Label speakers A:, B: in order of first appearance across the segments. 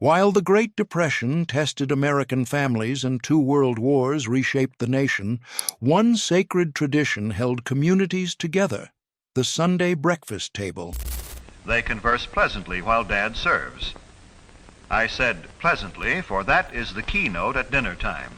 A: While the Great Depression tested American families and 2 world wars reshaped the nation, one sacred tradition held communities together: the Sunday breakfast table.
B: They converse pleasantly while Dad serves. I said pleasantly, for that is the keynote at dinner time.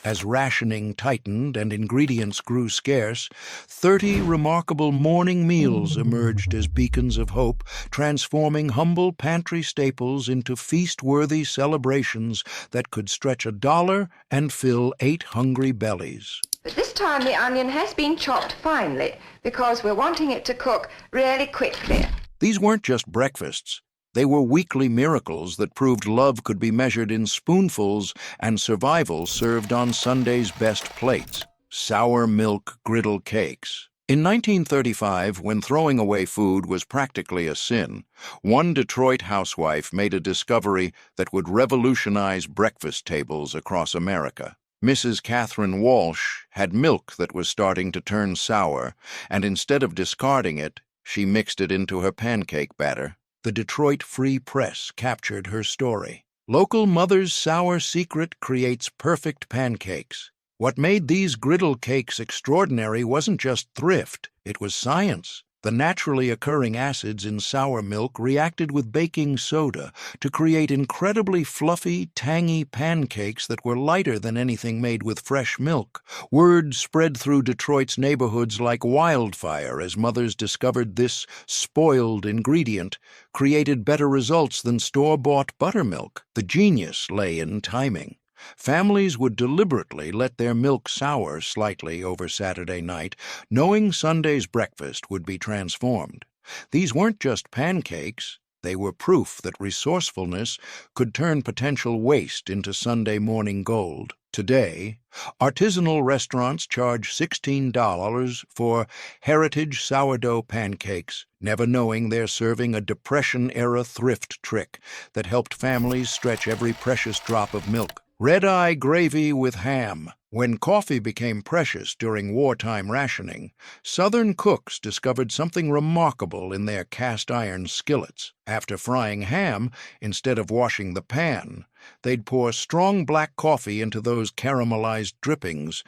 A: As rationing tightened and ingredients grew scarce, 30 remarkable morning meals emerged as beacons of hope, transforming humble pantry staples into feast-worthy celebrations that could stretch $1 and fill 8 hungry bellies.
C: But this time the onion has been chopped finely because we're wanting it to cook really quickly.
A: These weren't just breakfasts. They were weekly miracles that proved love could be measured in spoonfuls and survival served on Sunday's best plates: sour milk griddle cakes. In 1935, when throwing away food was practically a sin, one Detroit housewife made a discovery that would revolutionize breakfast tables across America. Mrs. Catherine Walsh had milk that was starting to turn sour, and instead of discarding it, she mixed it into her pancake batter. The Detroit Free Press captured her story. Local mother's sour secret creates perfect pancakes. What made these griddle cakes extraordinary wasn't just thrift, it was science. The naturally occurring acids in sour milk reacted with baking soda to create incredibly fluffy, tangy pancakes that were lighter than anything made with fresh milk. Word spread through Detroit's neighborhoods like wildfire as mothers discovered this spoiled ingredient created better results than store-bought buttermilk. The genius lay in timing. Families would deliberately let their milk sour slightly over Saturday night, knowing Sunday's breakfast would be transformed. These weren't just pancakes. They were proof that resourcefulness could turn potential waste into Sunday morning gold. Today, artisanal restaurants charge $16 for heritage sourdough pancakes, never knowing they're serving a Depression-era thrift trick that helped families stretch every precious drop of milk. Red-eye gravy with ham. When coffee became precious during wartime rationing, Southern cooks discovered something remarkable in their cast-iron skillets. After frying ham, instead of washing the pan, they'd pour strong black coffee into those caramelized drippings,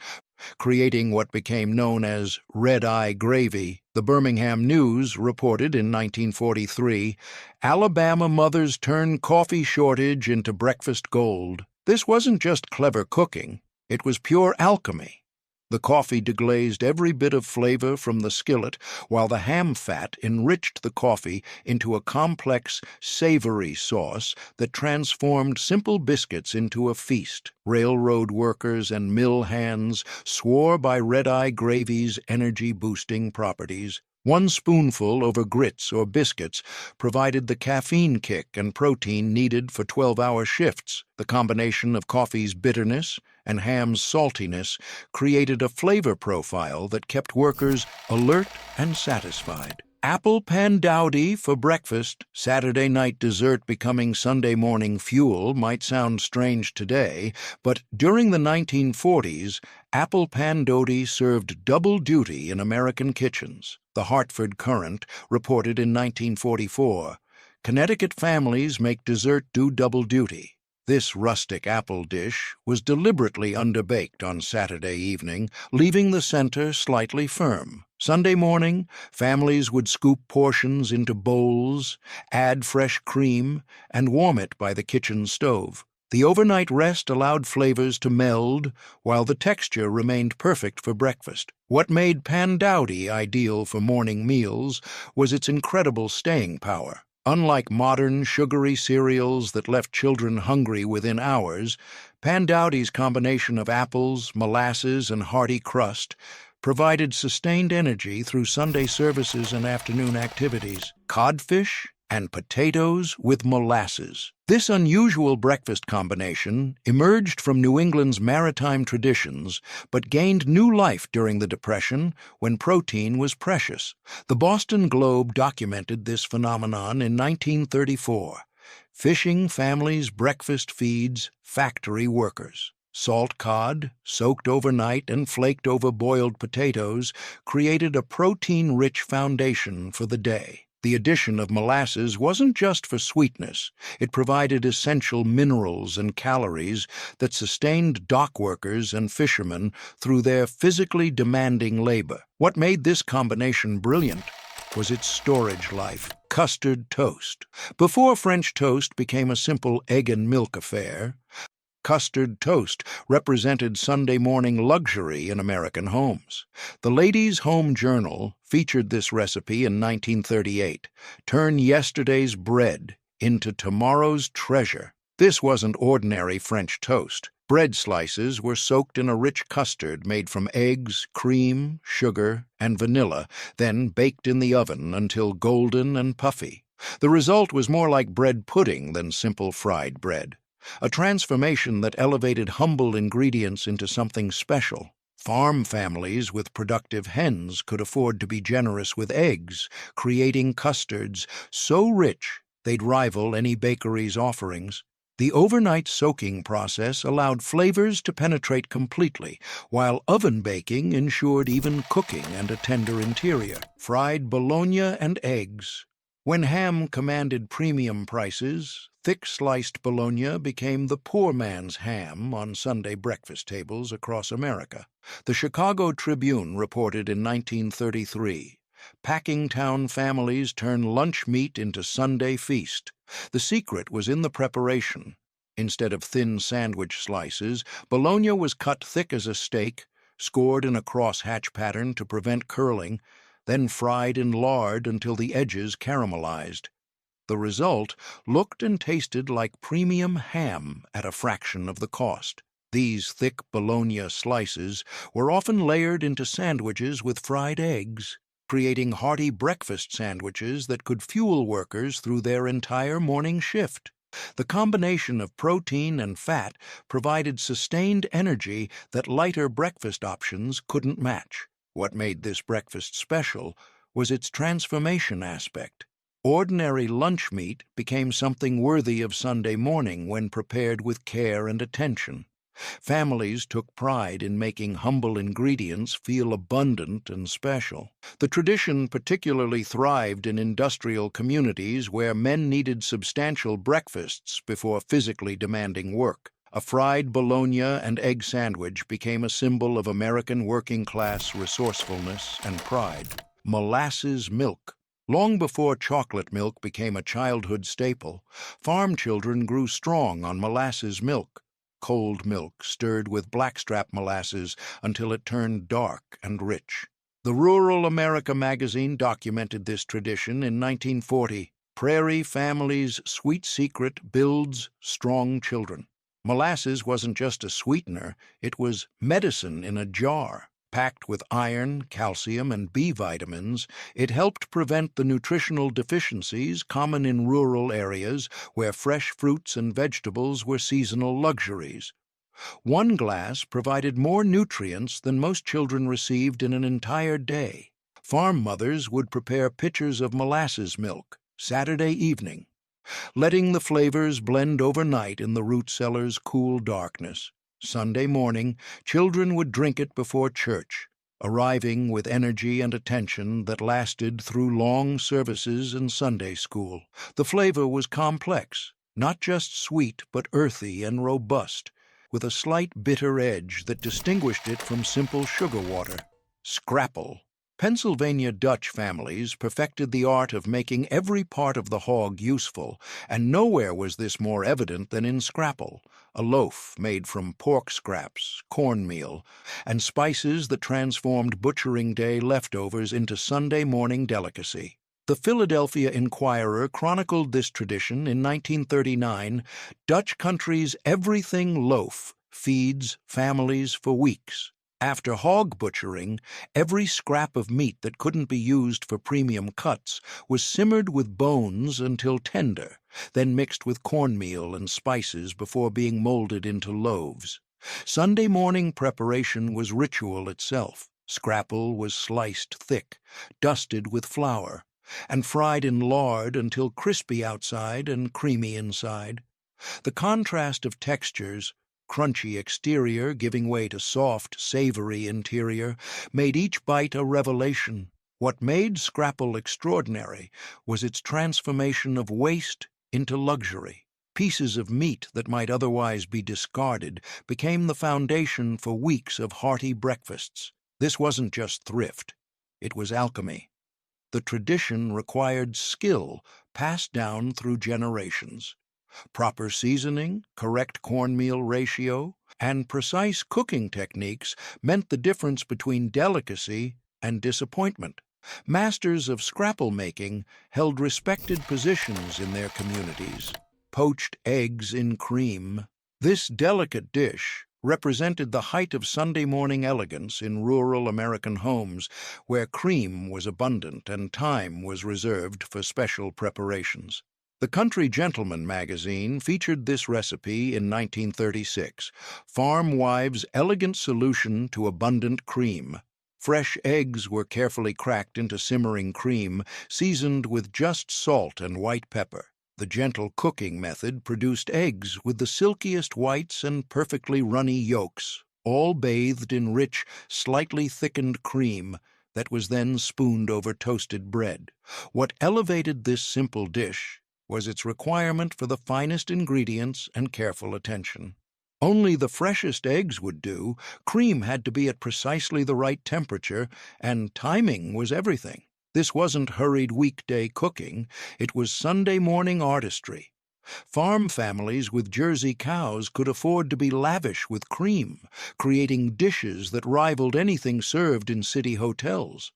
A: creating what became known as red-eye gravy. The Birmingham News reported in 1943, "Alabama mothers turn coffee shortage into breakfast gold." This wasn't just clever cooking, it was pure alchemy. The coffee deglazed every bit of flavor from the skillet, while the ham fat enriched the coffee into a complex, savory sauce that transformed simple biscuits into a feast. Railroad workers and mill hands swore by red-eye gravy's energy-boosting properties. One spoonful over grits or biscuits provided the caffeine kick and protein needed for 12-hour shifts. The combination of coffee's bitterness and ham's saltiness created a flavor profile that kept workers alert and satisfied. Apple Pandowdy for breakfast, Saturday night dessert becoming Sunday morning fuel, might sound strange today, but during the 1940s, apple Pandowdy served double duty in American kitchens. The Hartford Courant reported in 1944, "Connecticut families make dessert do double duty." This rustic apple dish was deliberately underbaked on Saturday evening, leaving the center slightly firm. Sunday morning, families would scoop portions into bowls, add fresh cream, and warm it by the kitchen stove. The overnight rest allowed flavors to meld, while the texture remained perfect for breakfast. What made Pandowdy ideal for morning meals was its incredible staying power. Unlike modern sugary cereals that left children hungry within hours, Pandowdy's combination of apples, molasses, and hearty crust provided sustained energy through Sunday services and afternoon activities. Codfish and potatoes with molasses. This unusual breakfast combination emerged from New England's maritime traditions, but gained new life during the Depression when protein was precious. The Boston Globe documented this phenomenon in 1934. Fishing families' breakfast feeds factory workers. Salt cod, soaked overnight and flaked over boiled potatoes, created a protein-rich foundation for the day. The addition of molasses wasn't just for sweetness. It provided essential minerals and calories that sustained dock workers and fishermen through their physically demanding labor. What made this combination brilliant was its storage life. Custard toast. Before French toast became a simple egg and milk affair, custard toast represented Sunday morning luxury in American homes. The Ladies' Home Journal featured this recipe in 1938. Turn yesterday's bread into tomorrow's treasure. This wasn't ordinary French toast. Bread slices were soaked in a rich custard made from eggs, cream, sugar, and vanilla, then baked in the oven until golden and puffy. The result was more like bread pudding than simple fried bread. A transformation that elevated humble ingredients into something special. Farm families with productive hens could afford to be generous with eggs, creating custards so rich they'd rival any bakery's offerings. The overnight soaking process allowed flavors to penetrate completely, while oven baking ensured even cooking and a tender interior. Fried Bologna and eggs. When ham commanded premium prices, thick-sliced Bologna became the poor man's ham on Sunday breakfast tables across America. The Chicago Tribune reported in 1933, Packingtown families turn lunch meat into Sunday feast. The secret was in the preparation. Instead of thin sandwich slices, Bologna was cut thick as a steak, scored in a cross-hatch pattern to prevent curling, then fried in lard until the edges caramelized. The result looked and tasted like premium ham at a fraction of the cost. These thick Bologna slices were often layered into sandwiches with fried eggs, creating hearty breakfast sandwiches that could fuel workers through their entire morning shift. The combination of protein and fat provided sustained energy that lighter breakfast options couldn't match. What made this breakfast special was its transformation aspect. Ordinary lunch meat became something worthy of Sunday morning when prepared with care and attention. Families took pride in making humble ingredients feel abundant and special. The tradition particularly thrived in industrial communities where men needed substantial breakfasts before physically demanding work. A fried Bologna and egg sandwich became a symbol of American working-class resourcefulness and pride. Molasses milk. Long before chocolate milk became a childhood staple, farm children grew strong on molasses milk. Cold milk stirred with blackstrap molasses until it turned dark and rich. The Rural America magazine documented this tradition in 1940. Prairie Family's Sweet Secret Builds Strong Children. Molasses wasn't just a sweetener, it was medicine in a jar. Packed with iron, calcium, and B vitamins, it helped prevent the nutritional deficiencies common in rural areas where fresh fruits and vegetables were seasonal luxuries. One glass provided more nutrients than most children received in an entire day. Farm mothers would prepare pitchers of molasses milk Saturday evening, letting the flavors blend overnight in the root cellar's cool darkness. Sunday morning, children would drink it before church, arriving with energy and attention that lasted through long services and Sunday school. The flavor was complex, not just sweet but earthy and robust, with a slight bitter edge that distinguished it from simple sugar water. Scrapple. Pennsylvania Dutch families perfected the art of making every part of the hog useful, and nowhere was this more evident than in Scrapple, a loaf made from pork scraps, cornmeal, and spices that transformed butchering day leftovers into Sunday morning delicacy. The Philadelphia Inquirer chronicled this tradition in 1939. Dutch country's everything loaf feeds families for weeks. After hog butchering, every scrap of meat that couldn't be used for premium cuts was simmered with bones until tender, then mixed with cornmeal and spices before being molded into loaves. Sunday morning preparation was ritual itself. Scrapple was sliced thick, dusted with flour, and fried in lard until crispy outside and creamy inside. The contrast of textures, crunchy exterior giving way to soft, savory interior, made each bite a revelation. What made Scrapple extraordinary was its transformation of waste into luxury. Pieces of meat that might otherwise be discarded became the foundation for weeks of hearty breakfasts. This wasn't just thrift, it was alchemy. The tradition required skill passed down through generations. Proper seasoning, correct cornmeal ratio, and precise cooking techniques meant the difference between delicacy and disappointment. Masters of scrapple making held respected positions in their communities. Poached eggs in cream. This delicate dish represented the height of Sunday morning elegance in rural American homes where cream was abundant and time was reserved for special preparations. The Country Gentleman magazine featured this recipe in 1936, Farm Wives' Elegant Solution to Abundant Cream. Fresh eggs were carefully cracked into simmering cream, seasoned with just salt and white pepper. The gentle cooking method produced eggs with the silkiest whites and perfectly runny yolks, all bathed in rich, slightly thickened cream that was then spooned over toasted bread. What elevated this simple dish was its requirement for the finest ingredients and careful attention. Only the freshest eggs would do, cream had to be at precisely the right temperature, and timing was everything. This wasn't hurried weekday cooking, it was Sunday morning artistry. Farm families with Jersey cows could afford to be lavish with cream, creating dishes that rivaled anything served in city hotels.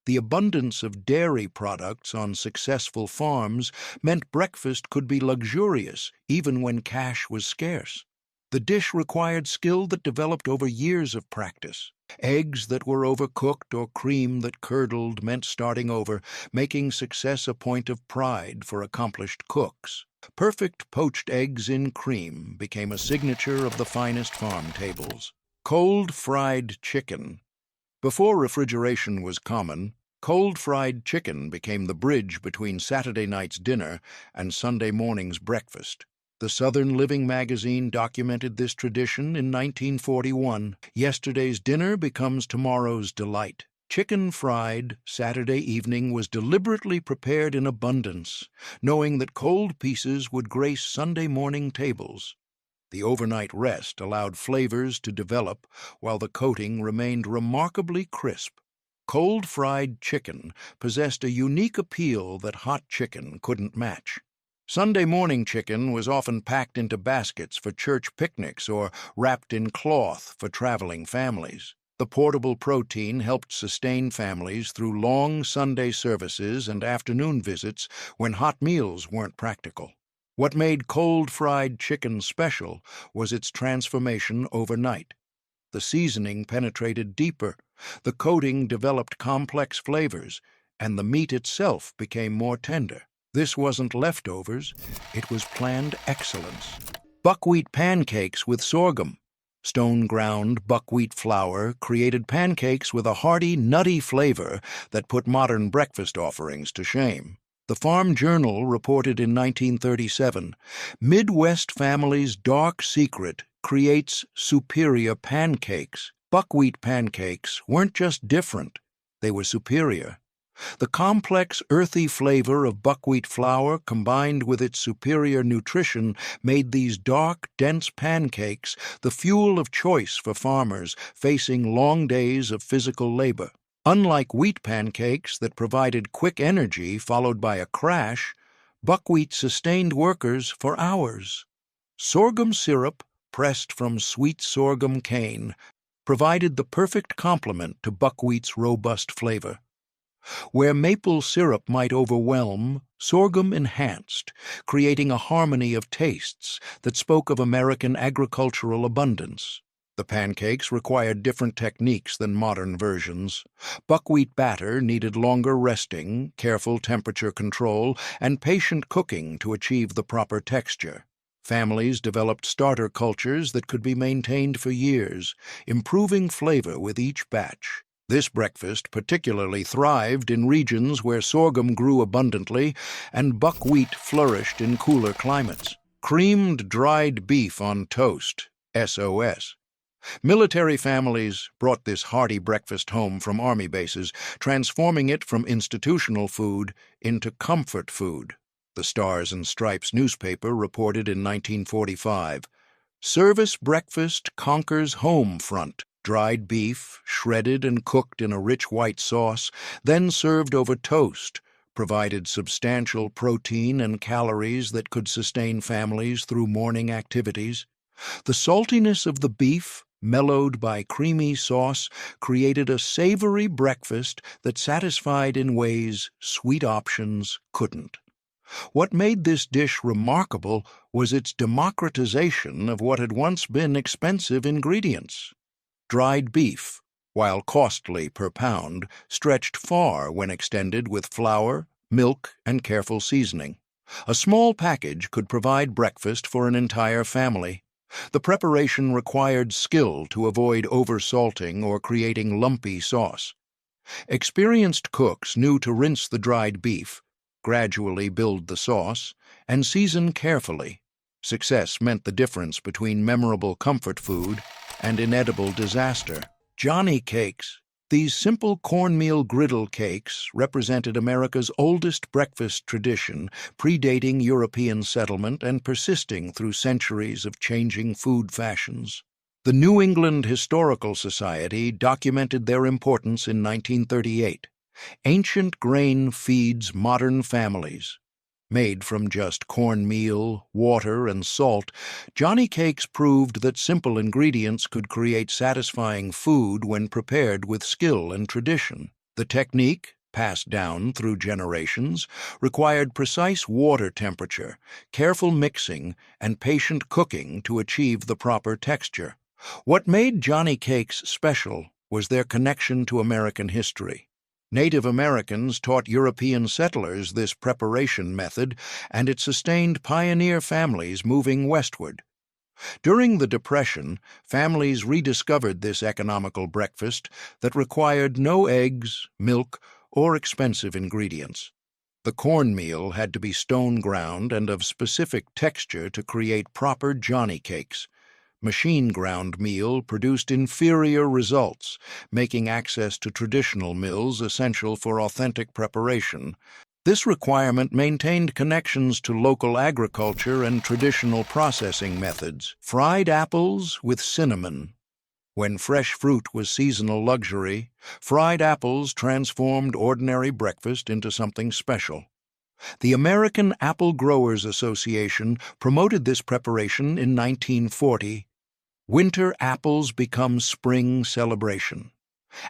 A: The abundance of dairy products on successful farms meant breakfast could be luxurious even when cash was scarce. The dish required skill that developed over years of practice. Eggs that were overcooked or cream that curdled meant starting over, making success a point of pride for accomplished cooks. Perfect poached eggs in cream became a signature of the finest farm tables. Cold fried chicken. Before refrigeration was common, cold fried chicken became the bridge between Saturday night's dinner and Sunday morning's breakfast. The Southern Living magazine documented this tradition in 1941. Yesterday's dinner becomes tomorrow's delight. Chicken fried Saturday evening was deliberately prepared in abundance, knowing that cold pieces would grace Sunday morning tables. The overnight rest allowed flavors to develop while the coating remained remarkably crisp. Cold fried chicken possessed a unique appeal that hot chicken couldn't match. Sunday morning chicken was often packed into baskets for church picnics or wrapped in cloth for traveling families. The portable protein helped sustain families through long Sunday services and afternoon visits when hot meals weren't practical. What made cold fried chicken special was its transformation overnight. The seasoning penetrated deeper, the coating developed complex flavors, and the meat itself became more tender. This wasn't leftovers, it was planned excellence. Buckwheat pancakes with sorghum. Stone-ground buckwheat flour created pancakes with a hearty, nutty flavor that put modern breakfast offerings to shame. The Farm Journal reported in 1937, Midwest family's dark secret creates superior pancakes. Buckwheat pancakes weren't just different, they were superior. The complex, earthy flavor of buckwheat flour combined with its superior nutrition made these dark, dense pancakes the fuel of choice for farmers facing long days of physical labor. Unlike wheat pancakes that provided quick energy followed by a crash, buckwheat sustained workers for hours. Sorghum syrup, pressed from sweet sorghum cane, provided the perfect complement to buckwheat's robust flavor. Where maple syrup might overwhelm, sorghum enhanced, creating a harmony of tastes that spoke of American agricultural abundance. The pancakes required different techniques than modern versions. Buckwheat batter needed longer resting, careful temperature control, and patient cooking to achieve the proper texture. Families developed starter cultures that could be maintained for years, improving flavor with each batch. This breakfast particularly thrived in regions where sorghum grew abundantly and buckwheat flourished in cooler climates. Creamed dried beef on toast, SOS. Military families brought this hearty breakfast home from army bases, transforming it from institutional food into comfort food. The Stars and Stripes newspaper reported in 1945, "Service breakfast conquers home front. Dried beef, shredded and cooked in a rich white sauce, then served over toast, provided substantial protein and calories that could sustain families through morning activities. The saltiness of the beef, mellowed by creamy sauce, created a savory breakfast that satisfied in ways sweet options couldn't." What made this dish remarkable was its democratization of what had once been expensive ingredients. Dried beef, while costly per pound, stretched far when extended with flour, milk, and careful seasoning. A small package could provide breakfast for an entire family. The preparation required skill to avoid oversalting or creating lumpy sauce. Experienced cooks knew to rinse the dried beef, gradually build the sauce, and season carefully. Success meant the difference between memorable comfort food and inedible disaster. Johnnycakes. These simple cornmeal griddle cakes represented America's oldest breakfast tradition, predating European settlement and persisting through centuries of changing food fashions. The New England Historical Society documented their importance in 1938. Ancient grain feeds modern families. Made from just cornmeal, water, and salt, Johnnycakes proved that simple ingredients could create satisfying food when prepared with skill and tradition. The technique, passed down through generations, required precise water temperature, careful mixing, and patient cooking to achieve the proper texture. What made Johnnycakes special was their connection to American history. Native Americans taught European settlers this preparation method, and it sustained pioneer families moving westward. During the Depression, families rediscovered this economical breakfast that required no eggs, milk, or expensive ingredients. The cornmeal had to be stone ground and of specific texture to create proper Johnnycakes. Machine-ground meal produced inferior results, making access to traditional mills essential for authentic preparation. This requirement maintained connections to local agriculture and traditional processing methods. Fried apples with cinnamon. When fresh fruit was seasonal luxury, fried apples transformed ordinary breakfast into something special. The American Apple Growers Association promoted this preparation in 1940. Winter apples become spring celebration.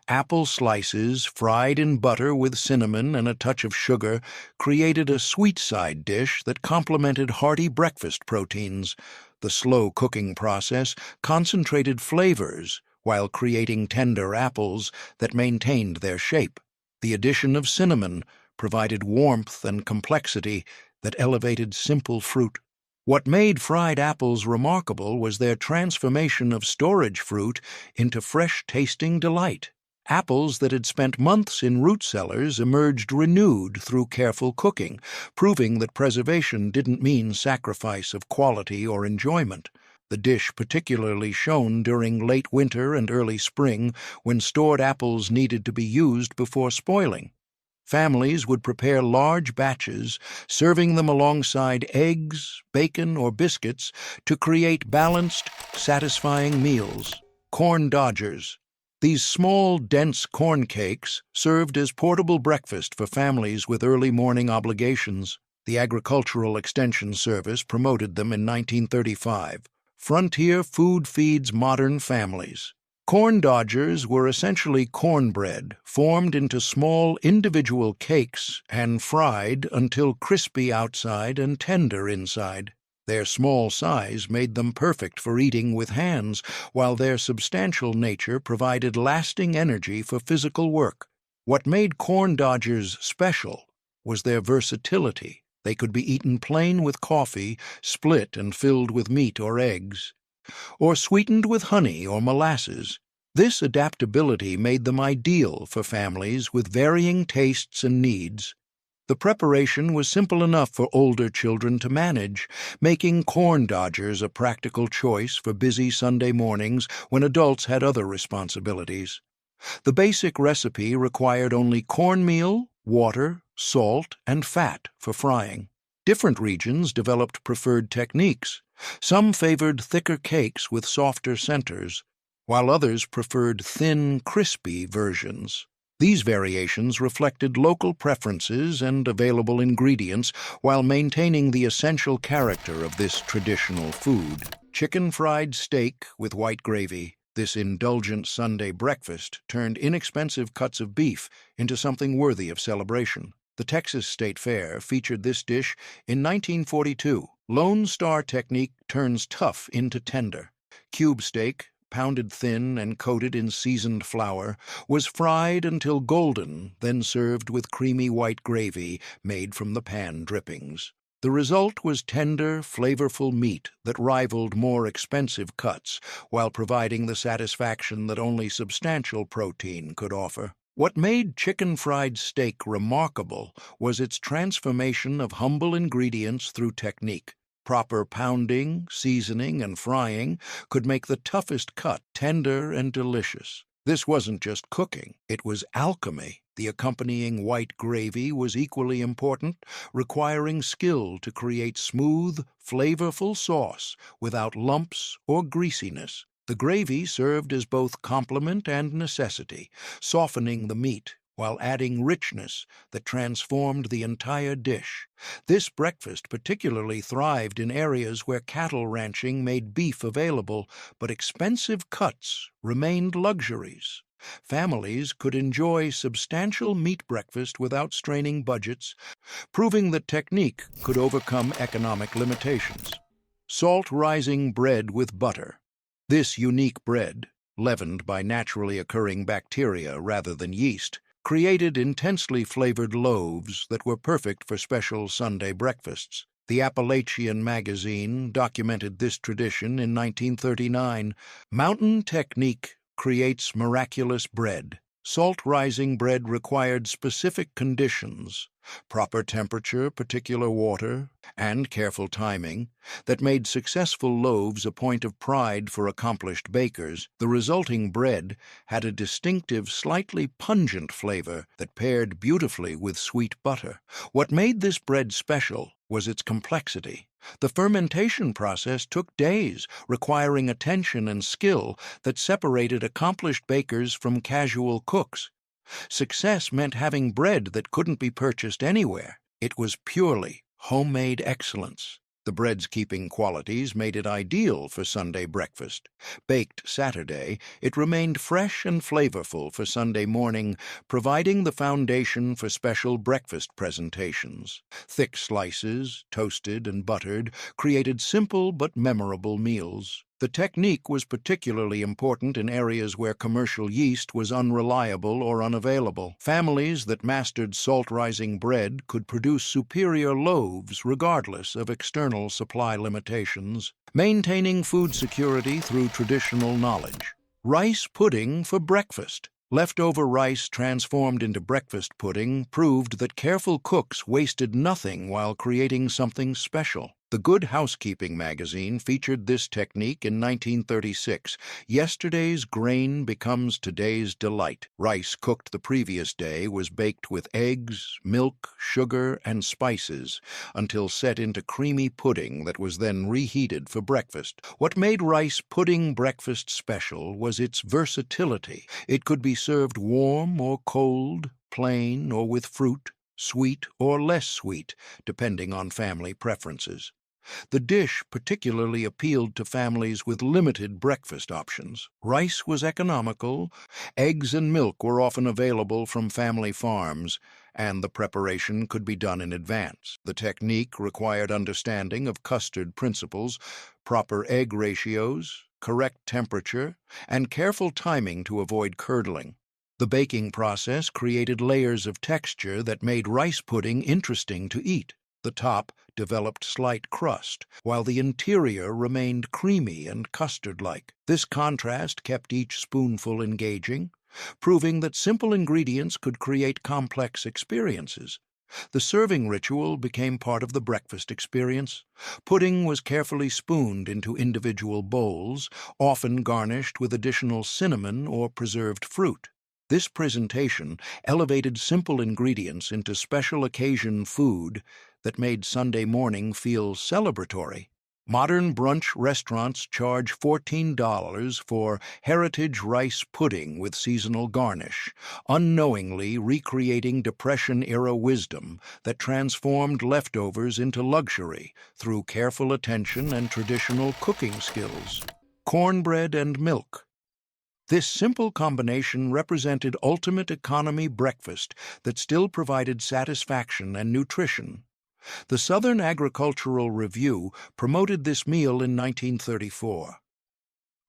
A: Apple slices, fried in butter with cinnamon and a touch of sugar, created a sweet side dish that complemented hearty breakfast proteins. The slow cooking process concentrated flavors while creating tender apples that maintained their shape. The addition of cinnamon provided warmth and complexity that elevated simple fruit. What made fried apples remarkable was their transformation of storage fruit into fresh-tasting delight. Apples that had spent months in root cellars emerged renewed through careful cooking, proving that preservation didn't mean sacrifice of quality or enjoyment. The dish particularly shone during late winter and early spring, when stored apples needed to be used before spoiling. Families would prepare large batches, serving them alongside eggs, bacon, or biscuits to create balanced, satisfying meals. Corn dodgers. These small, dense corn cakes served as portable breakfast for families with early morning obligations. The Agricultural Extension Service promoted them in 1935. Frontier food feeds modern families. Corn dodgers were essentially cornbread, formed into small individual cakes and fried until crispy outside and tender inside. Their small size made them perfect for eating with hands, while their substantial nature provided lasting energy for physical work. What made corn dodgers special was their versatility. They could be eaten plain with coffee, split and filled with meat or eggs, or sweetened with honey or molasses. This adaptability made them ideal for families with varying tastes and needs. The preparation was simple enough for older children to manage, making corn dodgers a practical choice for busy Sunday mornings when adults had other responsibilities. The basic recipe required only cornmeal, water, salt, and fat for frying. Different regions developed preferred techniques. Some favored thicker cakes with softer centers, while others preferred thin, crispy versions. These variations reflected local preferences and available ingredients while maintaining the essential character of this traditional food. Chicken fried steak with white gravy. This indulgent Sunday breakfast turned inexpensive cuts of beef into something worthy of celebration. The Texas State Fair featured this dish in 1942. Lone Star technique turns tough into tender. Cube steak, pounded thin and coated in seasoned flour, was fried until golden, then served with creamy white gravy made from the pan drippings. The result was tender, flavorful meat that rivaled more expensive cuts, while providing the satisfaction that only substantial protein could offer. What made chicken fried steak remarkable was its transformation of humble ingredients through technique. Proper pounding, seasoning, and frying could make the toughest cut tender and delicious. This wasn't just cooking, it was alchemy. The accompanying white gravy was equally important, requiring skill to create smooth, flavorful sauce without lumps or greasiness. The gravy served as both complement and necessity, softening the meat while adding richness that transformed the entire dish. This breakfast particularly thrived in areas where cattle ranching made beef available, but expensive cuts remained luxuries. Families could enjoy substantial meat breakfast without straining budgets, proving that technique could overcome economic limitations. Salt-rising bread with butter. This unique bread, leavened by naturally occurring bacteria rather than yeast, created intensely flavored loaves that were perfect for special Sunday breakfasts. The Appalachian magazine documented this tradition in 1939. Mountain technique creates miraculous bread. Salt-rising bread required specific conditions, proper temperature, particular water, and careful timing, that made successful loaves a point of pride for accomplished bakers. The resulting bread had a distinctive, slightly pungent flavor that paired beautifully with sweet butter. What made this bread special was its complexity. The fermentation process took days, requiring attention and skill that separated accomplished bakers from casual cooks. Success meant having bread that couldn't be purchased anywhere. It was purely homemade excellence. The bread's keeping qualities made it ideal for Sunday breakfast. Baked Saturday, it remained fresh and flavorful for Sunday morning, providing the foundation for special breakfast presentations. Thick slices, toasted and buttered, created simple but memorable meals. The technique was particularly important in areas where commercial yeast was unreliable or unavailable. Families that mastered salt-rising bread could produce superior loaves regardless of external supply limitations, maintaining food security through traditional knowledge. Rice pudding for breakfast. Leftover rice transformed into breakfast pudding proved that careful cooks wasted nothing while creating something special. The Good Housekeeping magazine featured this technique in 1936. Yesterday's grain becomes today's delight. Rice cooked the previous day was baked with eggs, milk, sugar, and spices until set into creamy pudding that was then reheated for breakfast. What made rice pudding breakfast special was its versatility. It could be served warm or cold, plain or with fruit, sweet or less sweet, depending on family preferences. The dish particularly appealed to families with limited breakfast options. Rice was economical, eggs and milk were often available from family farms, and the preparation could be done in advance. The technique required understanding of custard principles, proper egg ratios, correct temperature, and careful timing to avoid curdling. The baking process created layers of texture that made rice pudding interesting to eat. The top developed slight crust, while the interior remained creamy and custard-like. This contrast kept each spoonful engaging, proving that simple ingredients could create complex experiences. The serving ritual became part of the breakfast experience. Pudding was carefully spooned into individual bowls, often garnished with additional cinnamon or preserved fruit. This presentation elevated simple ingredients into special occasion food that made Sunday morning feel celebratory. Modern brunch restaurants charge $14 for heritage rice pudding with seasonal garnish, unknowingly recreating Depression-era wisdom that transformed leftovers into luxury through careful attention and traditional cooking skills. Cornbread and milk. This simple combination represented ultimate economy breakfast that still provided satisfaction and nutrition. The Southern Agricultural Review promoted this meal in 1934.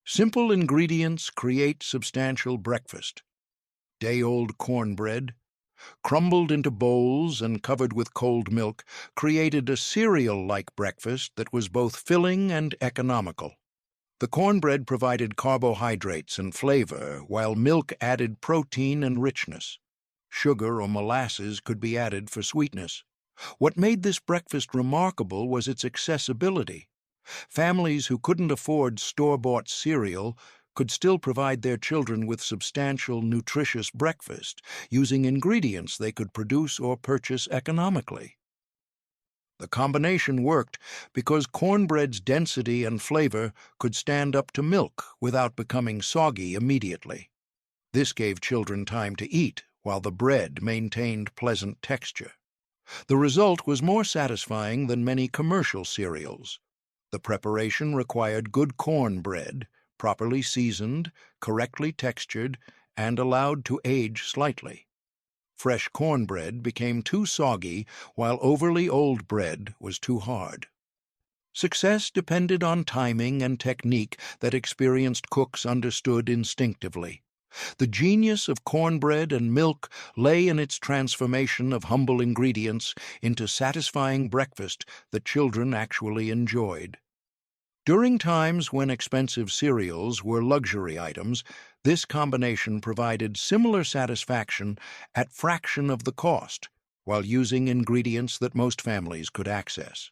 A: Simple ingredients create substantial breakfast. Day-old cornbread, crumbled into bowls and covered with cold milk, created a cereal-like breakfast that was both filling and economical. The cornbread provided carbohydrates and flavor, while milk added protein and richness. Sugar or molasses could be added for sweetness. What made this breakfast remarkable was its accessibility. Families who couldn't afford store-bought cereal could still provide their children with substantial, nutritious breakfast using ingredients they could produce or purchase economically. The combination worked because cornbread's density and flavor could stand up to milk without becoming soggy immediately. This gave children time to eat while the bread maintained pleasant texture. The result was more satisfying than many commercial cereals. The preparation required good cornbread, properly seasoned, correctly textured, and allowed to age slightly. Fresh cornbread became too soggy, while overly old bread was too hard. Success depended on timing and technique that experienced cooks understood instinctively. The genius of cornbread and milk lay in its transformation of humble ingredients into satisfying breakfast that children actually enjoyed. During times when expensive cereals were luxury items, this combination provided similar satisfaction at fraction of the cost, while using ingredients that most families could access.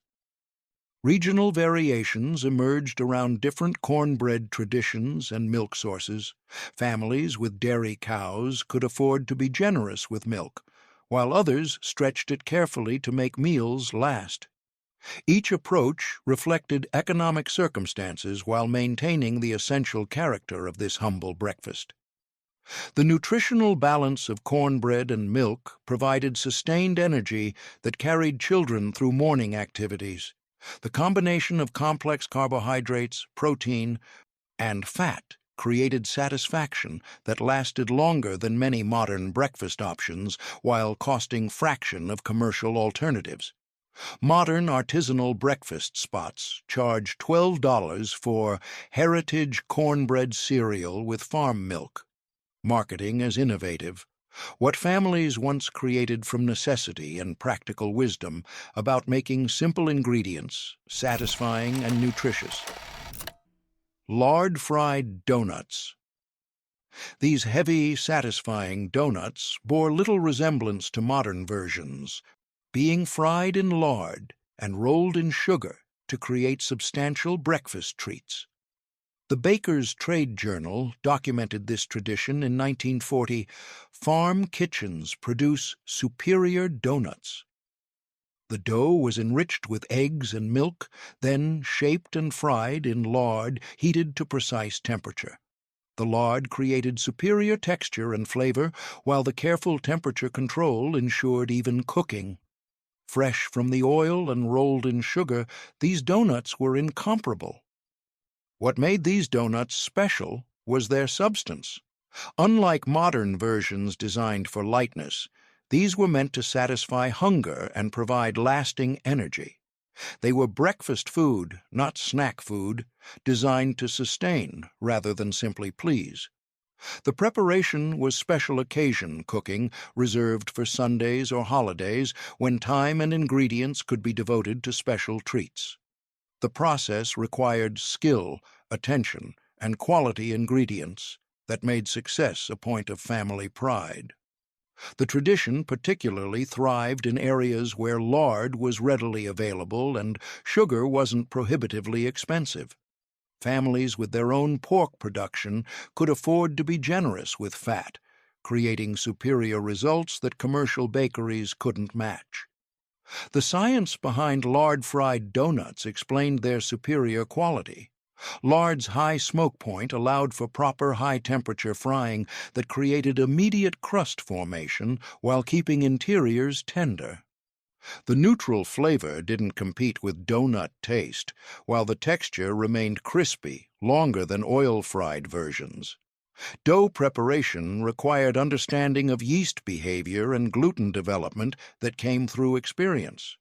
A: Regional variations emerged around different cornbread traditions and milk sources. Families with dairy cows could afford to be generous with milk, while others stretched it carefully to make meals last. Each approach reflected economic circumstances while maintaining the essential character of this humble breakfast. The nutritional balance of cornbread and milk provided sustained energy that carried children through morning activities. The combination of complex carbohydrates, protein, and fat created satisfaction that lasted longer than many modern breakfast options while costing fraction of commercial alternatives. Modern artisanal breakfast spots charge $12 for heritage cornbread cereal with farm milk. Marketing as innovative. What families once created from necessity and practical wisdom about making simple ingredients satisfying and nutritious. Lard-Fried Doughnuts. These heavy, satisfying doughnuts bore little resemblance to modern versions, being fried in lard and rolled in sugar to create substantial breakfast treats. The Baker's Trade Journal documented this tradition in 1940. Farm kitchens produce superior doughnuts. The dough was enriched with eggs and milk, then shaped and fried in lard heated to precise temperature. The lard created superior texture and flavor, while the careful temperature control ensured even cooking. Fresh from the oil and rolled in sugar, these doughnuts were incomparable. What made these doughnuts special was their substance. Unlike modern versions designed for lightness, these were meant to satisfy hunger and provide lasting energy. They were breakfast food, not snack food, designed to sustain rather than simply please. The preparation was special occasion cooking reserved for Sundays or holidays when time and ingredients could be devoted to special treats. The process required skill, attention, and quality ingredients that made success a point of family pride. The tradition particularly thrived in areas where lard was readily available and sugar wasn't prohibitively expensive. Families with their own pork production could afford to be generous with fat, creating superior results that commercial bakeries couldn't match. The science behind lard-fried doughnuts explained their superior quality. Lard's high smoke point allowed for proper high-temperature frying that created immediate crust formation while keeping interiors tender. The neutral flavor didn't compete with donut taste, while the texture remained crispy, longer than oil-fried versions. Dough preparation required understanding of yeast behavior and gluten development that came through experience,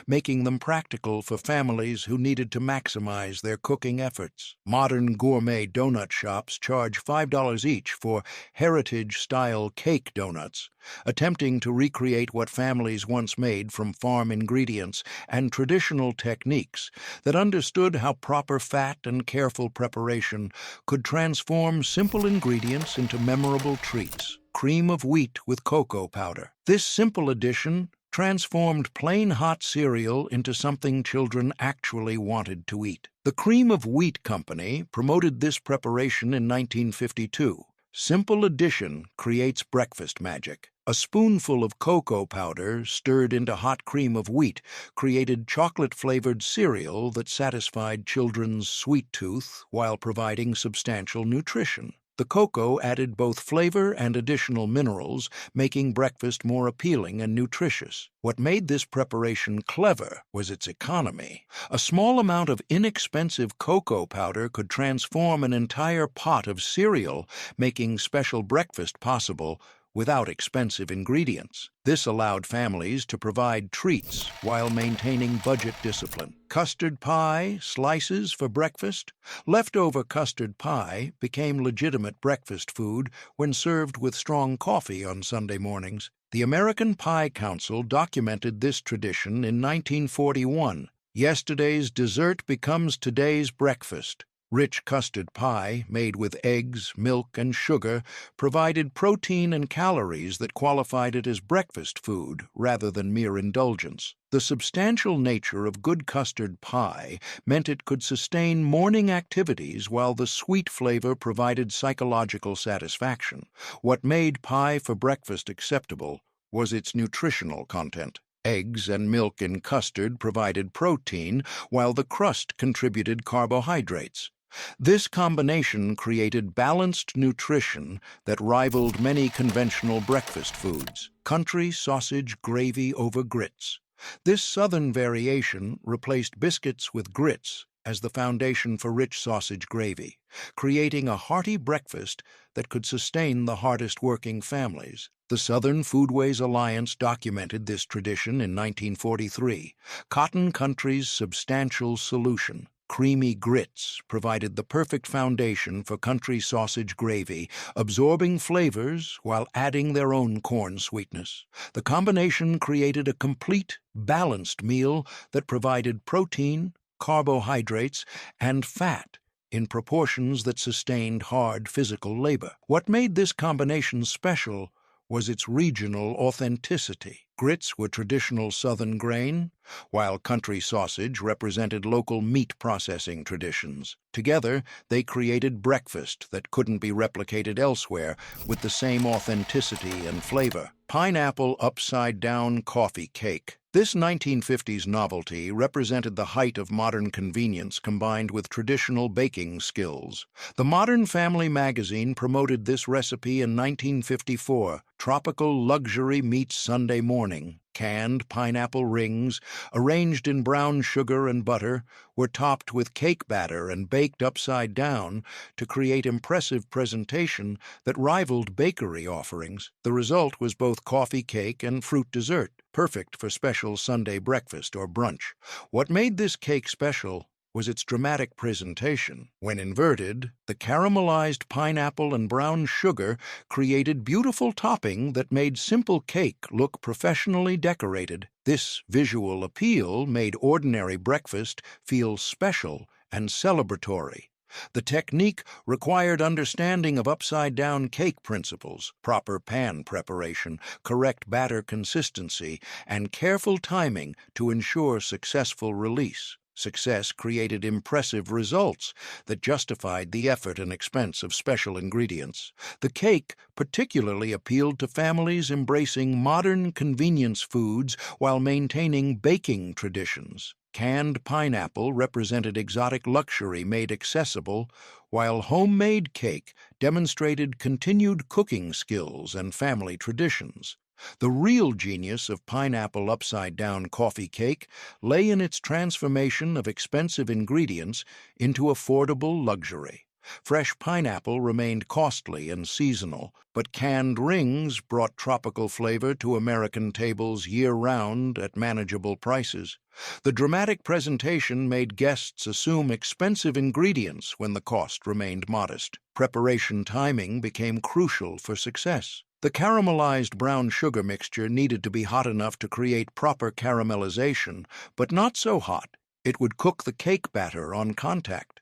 A: making them practical for families who needed to maximize their cooking efforts. Modern gourmet donut shops charge $5 each for heritage-style cake donuts, attempting to recreate what families once made from farm ingredients and traditional techniques that understood how proper fat and careful preparation could transform simple ingredients into memorable treats. Cream of wheat with cocoa powder. This simple addition transformed plain hot cereal into something children actually wanted to eat. The Cream of Wheat Company promoted this preparation in 1952. Simple addition creates breakfast magic. A spoonful of cocoa powder stirred into hot cream of wheat created chocolate-flavored cereal that satisfied children's sweet tooth while providing substantial nutrition. The cocoa added both flavor and additional minerals, making breakfast more appealing and nutritious. What made this preparation clever was its economy. A small amount of inexpensive cocoa powder could transform an entire pot of cereal, making special breakfast possible without expensive ingredients. This allowed families to provide treats while maintaining budget discipline. Custard pie slices for breakfast. Leftover custard pie became legitimate breakfast food when served with strong coffee on Sunday mornings. The American Pie Council documented this tradition in 1941. Yesterday's dessert becomes today's breakfast. Rich custard pie, made with eggs, milk, and sugar, provided protein and calories that qualified it as breakfast food rather than mere indulgence. The substantial nature of good custard pie meant it could sustain morning activities while the sweet flavor provided psychological satisfaction. What made pie for breakfast acceptable was its nutritional content. Eggs and milk in custard provided protein, while the crust contributed carbohydrates. This combination created balanced nutrition that rivaled many conventional breakfast foods. Country sausage gravy over grits. This southern variation replaced biscuits with grits as the foundation for rich sausage gravy, creating a hearty breakfast that could sustain the hardest-working families. The Southern Foodways Alliance documented this tradition in 1943. Cotton Country's substantial solution. Creamy grits provided the perfect foundation for country sausage gravy, absorbing flavors while adding their own corn sweetness. The combination created a complete, balanced meal that provided protein, carbohydrates, and fat in proportions that sustained hard physical labor. What made this combination special was its regional authenticity. Grits were traditional Southern grain, while country sausage represented local meat processing traditions. Together, they created breakfast that couldn't be replicated elsewhere with the same authenticity and flavor. Pineapple upside-down coffee cake. This 1950s novelty represented the height of modern convenience combined with traditional baking skills. The Modern Family magazine promoted this recipe in 1954. Tropical luxury meets Sunday morning. Canned pineapple rings, arranged in brown sugar and butter, were topped with cake batter and baked upside down to create impressive presentation that rivaled bakery offerings. The result was both coffee cake and fruit dessert, perfect for special Sunday breakfast or brunch. What made this cake special was its dramatic presentation. When inverted, the caramelized pineapple and brown sugar created beautiful topping that made simple cake look professionally decorated. This visual appeal made ordinary breakfast feel special and celebratory, The technique required understanding of upside-down cake principles, proper pan preparation, correct batter consistency, and careful timing to ensure successful release. Success created impressive results that justified the effort and expense of special ingredients. The cake particularly appealed to families embracing modern convenience foods while maintaining baking traditions. Canned pineapple represented exotic luxury made accessible, while homemade cake demonstrated continued cooking skills and family traditions. The real genius of pineapple upside-down coffee cake lay in its transformation of expensive ingredients into affordable luxury. Fresh pineapple remained costly and seasonal, but canned rings brought tropical flavor to American tables year-round at manageable prices. The dramatic presentation made guests assume expensive ingredients when the cost remained modest. Preparation timing became crucial for success. The caramelized brown sugar mixture needed to be hot enough to create proper caramelization, but not so hot it would cook the cake batter on contact.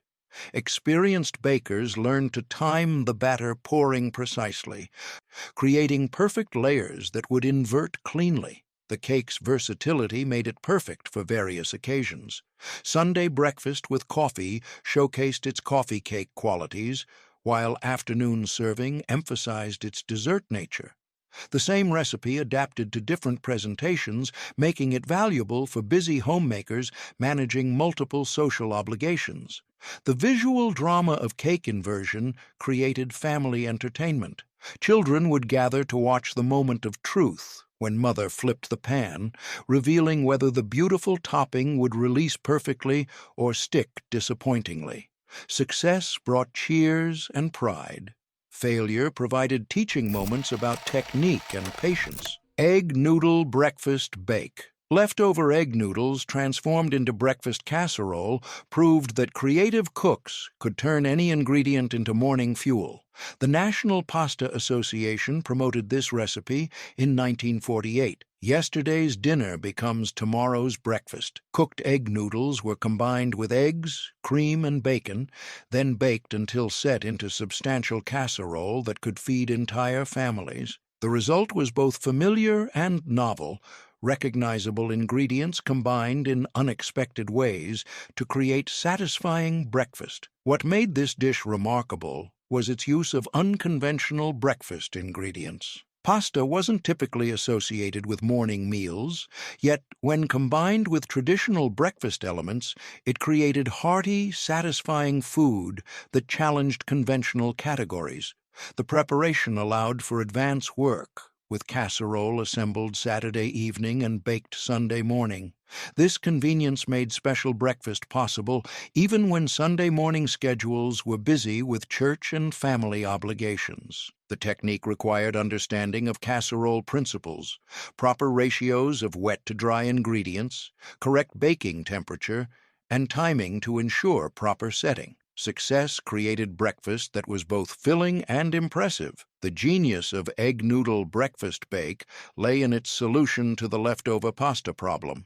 A: Experienced bakers learned to time the batter pouring precisely, creating perfect layers that would invert cleanly. The cake's versatility made it perfect for various occasions. Sunday breakfast with coffee showcased its coffee cake qualities, while afternoon serving emphasized its dessert nature. The same recipe adapted to different presentations, making it valuable for busy homemakers managing multiple social obligations. The visual drama of cake inversion created family entertainment. Children would gather to watch the moment of truth when Mother flipped the pan, revealing whether the beautiful topping would release perfectly or stick disappointingly. Success brought cheers and pride. Failure provided teaching moments about technique and patience. Egg noodle breakfast bake. Leftover egg noodles transformed into breakfast casserole proved that creative cooks could turn any ingredient into morning fuel. The National Pasta Association promoted this recipe in 1948. Yesterday's dinner becomes tomorrow's breakfast. Cooked egg noodles were combined with eggs, cream, and bacon, then baked until set into substantial casserole that could feed entire families. The result was both familiar and novel, recognizable ingredients combined in unexpected ways to create satisfying breakfast. What made this dish remarkable was its use of unconventional breakfast ingredients. Pasta wasn't typically associated with morning meals, yet when combined with traditional breakfast elements, it created hearty, satisfying food that challenged conventional categories. The preparation allowed for advance work, with casserole assembled Saturday evening and baked Sunday morning. This convenience made special breakfast possible even when Sunday morning schedules were busy with church and family obligations. The technique required understanding of casserole principles, proper ratios of wet to dry ingredients, correct baking temperature, and timing to ensure proper setting. Success created breakfast that was both filling and impressive. The genius of egg noodle breakfast bake lay in its solution to the leftover pasta problem.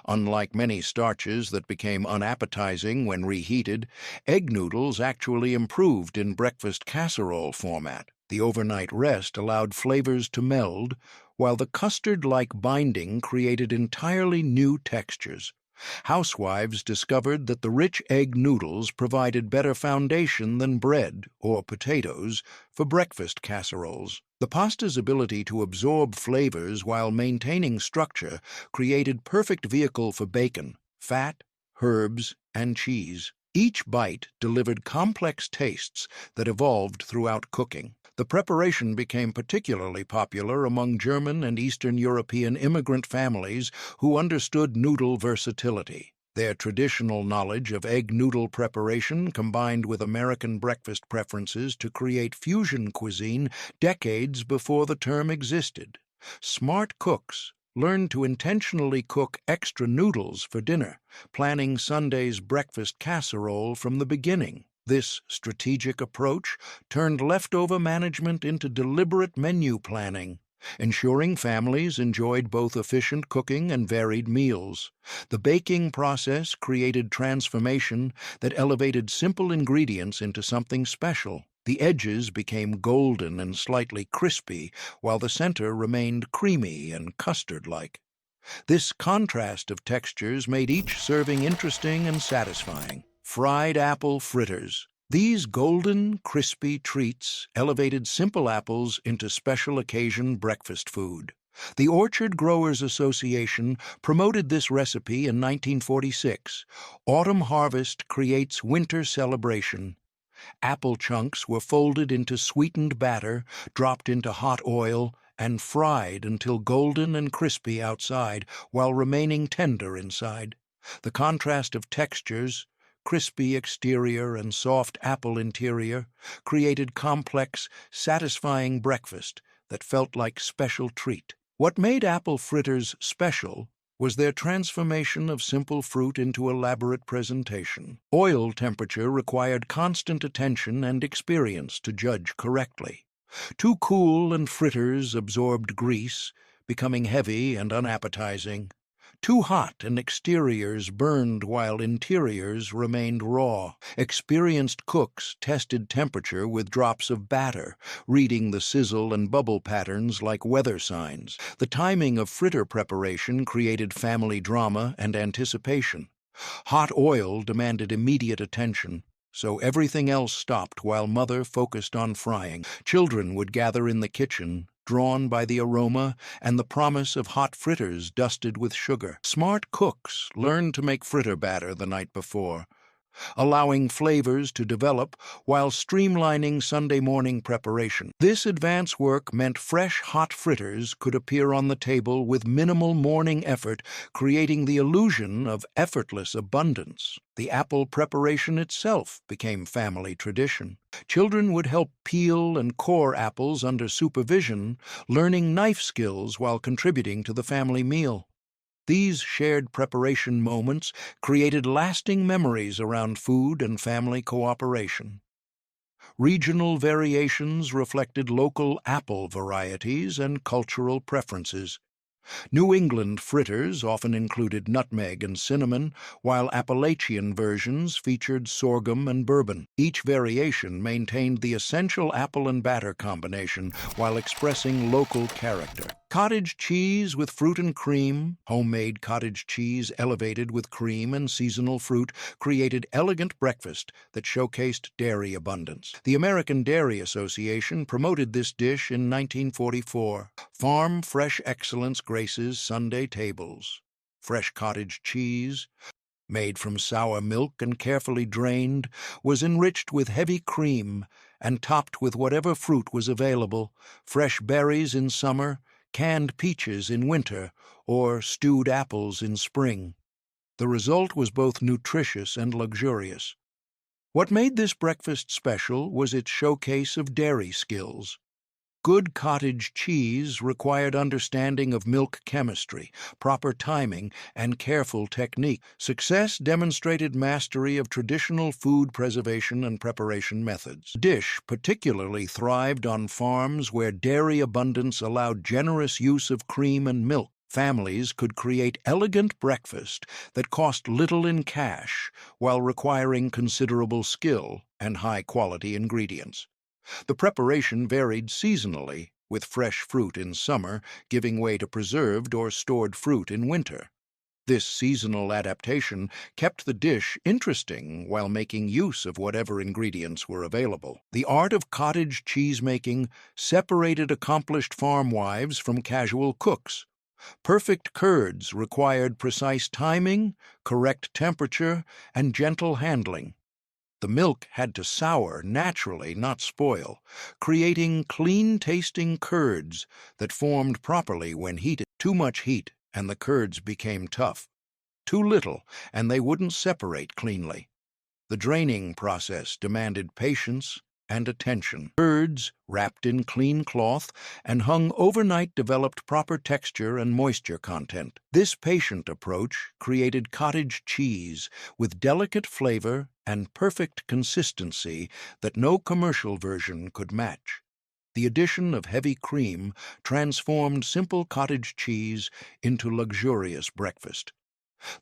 A: Unlike many starches that became unappetizing when reheated, egg noodles actually improved in breakfast casserole format. The overnight rest allowed flavors to meld, while the custard-like binding created entirely new textures. Housewives discovered that the rich egg noodles provided better foundation than bread or potatoes for breakfast casseroles. The pasta's ability to absorb flavors while maintaining structure created perfect vehicle for bacon, fat, herbs, and cheese. Each bite delivered complex tastes that evolved throughout cooking. The preparation became particularly popular among German and Eastern European immigrant families who understood noodle versatility. Their traditional knowledge of egg noodle preparation combined with American breakfast preferences to create fusion cuisine decades before the term existed. Smart cooks learned to intentionally cook extra noodles for dinner, planning Sunday's breakfast casserole from the beginning. This strategic approach turned leftover management into deliberate menu planning. ensuring families enjoyed both efficient cooking and varied meals. The baking process created transformation that elevated simple ingredients into something special. The edges became golden and slightly crispy, while the center remained creamy and custard-like. This contrast of textures made each serving interesting and satisfying. Fried apple fritters. These golden, crispy treats elevated simple apples into special occasion breakfast food. The Orchard Growers Association promoted this recipe in 1946. Autumn harvest creates winter celebration. Apple chunks were folded into sweetened batter, dropped into hot oil, and fried until golden and crispy outside while remaining tender inside. The contrast of textures, crispy exterior and soft apple interior, created complex, satisfying breakfast that felt like special treat. What made apple fritters special was their transformation of simple fruit into elaborate presentation. Oil temperature required constant attention and experience to judge correctly. Too cool and fritters absorbed grease, becoming heavy and unappetizing. Too hot and exteriors burned while interiors remained raw. Experienced cooks tested temperature with drops of batter, reading the sizzle and bubble patterns like weather signs. The timing of fritter preparation created family drama and anticipation. Hot oil demanded immediate attention, so everything else stopped while Mother focused on frying. Children would gather in the kitchen, drawn by the aroma and the promise of hot fritters dusted with sugar. Smart cooks learned to make fritter batter the night before, allowing flavors to develop while streamlining Sunday morning preparation. This advance work meant fresh hot fritters could appear on the table with minimal morning effort, creating the illusion of effortless abundance. The apple preparation itself became family tradition. Children would help peel and core apples under supervision, learning knife skills while contributing to the family meal. These shared preparation moments created lasting memories around food and family cooperation. Regional variations reflected local apple varieties and cultural preferences. New England fritters often included nutmeg and cinnamon, while Appalachian versions featured sorghum and bourbon. Each variation maintained the essential apple and batter combination while expressing local character. Cottage cheese with fruit and cream, homemade cottage cheese elevated with cream and seasonal fruit, created elegant breakfast that showcased dairy abundance. The American Dairy Association promoted this dish in 1944. Farm fresh excellence graces Sunday tables. Fresh cottage cheese, made from sour milk and carefully drained, was enriched with heavy cream and topped with whatever fruit was available: fresh berries in summer, canned peaches in winter, or stewed apples in spring. The result was both nutritious and luxurious. What made this breakfast special was its showcase of dairy skills. Good cottage cheese required understanding of milk chemistry, proper timing, and careful technique. Success demonstrated mastery of traditional food preservation and preparation methods. The dish particularly thrived on farms where dairy abundance allowed generous use of cream and milk. Families could create elegant breakfast that cost little in cash while requiring considerable skill and high-quality ingredients. The preparation varied seasonally, with fresh fruit in summer giving way to preserved or stored fruit in winter. This seasonal adaptation kept the dish interesting while making use of whatever ingredients were available. The art of cottage cheese-making separated accomplished farm wives from casual cooks. Perfect curds required precise timing, correct temperature, and gentle handling. The milk had to sour naturally, not spoil, creating clean-tasting curds that formed properly when heated. Too much heat, and the curds became tough. Too little, and they wouldn't separate cleanly. The draining process demanded patience and attention. Curds, wrapped in clean cloth and hung overnight, developed proper texture and moisture content. This patient approach created cottage cheese with delicate flavor and perfect consistency that no commercial version could match. The addition of heavy cream transformed simple cottage cheese into luxurious breakfast.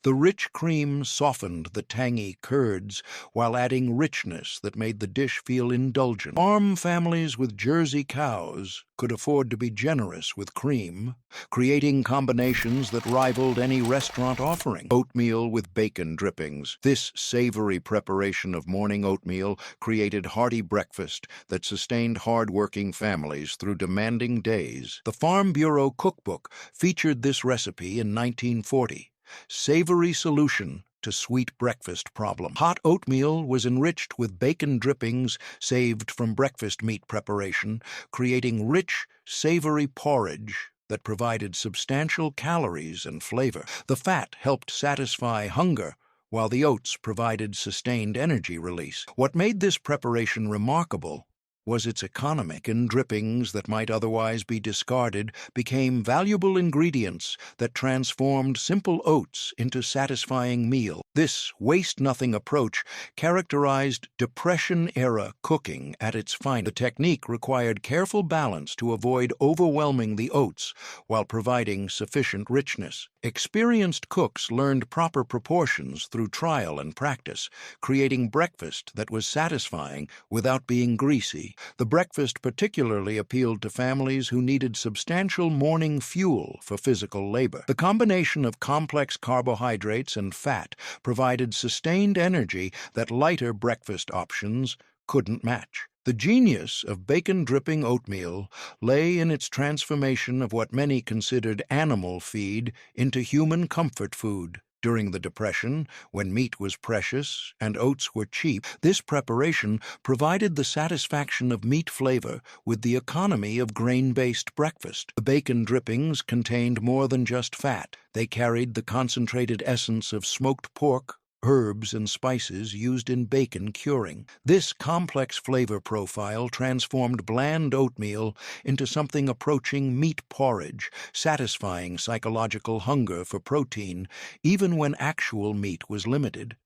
A: The rich cream softened the tangy curds while adding richness that made the dish feel indulgent. Farm families with Jersey cows could afford to be generous with cream, creating combinations that rivaled any restaurant offering. Oatmeal with bacon drippings. This savory preparation of morning oatmeal created hearty breakfast that sustained hard-working families through demanding days. The Farm Bureau cookbook featured this recipe in 1940. Savory solution to sweet breakfast problem. Hot oatmeal was enriched with bacon drippings saved from breakfast meat preparation, creating rich, savory porridge that provided substantial calories and flavor. The fat helped satisfy hunger, while the oats provided sustained energy release. What made this preparation remarkable was its economy. Bacon drippings that might otherwise be discarded became valuable ingredients that transformed simple oats into satisfying meal. This waste-nothing approach characterized Depression-era cooking at its finest. The technique required careful balance to avoid overwhelming the oats while providing sufficient richness. Experienced cooks learned proper proportions through trial and practice, creating breakfast that was satisfying without being greasy. The breakfast particularly appealed to families who needed substantial morning fuel for physical labor. The combination of complex carbohydrates and fat provided sustained energy that lighter breakfast options couldn't match. The genius of bacon-dripping oatmeal lay in its transformation of what many considered animal feed into human comfort food. During the Depression, when meat was precious and oats were cheap, this preparation provided the satisfaction of meat flavor with the economy of grain-based breakfast. The bacon drippings contained more than just fat. They carried the concentrated essence of smoked pork, herbs, and spices used in bacon curing. This complex flavor profile transformed bland oatmeal into something approaching meat porridge, satisfying psychological hunger for protein, even when actual meat was limited.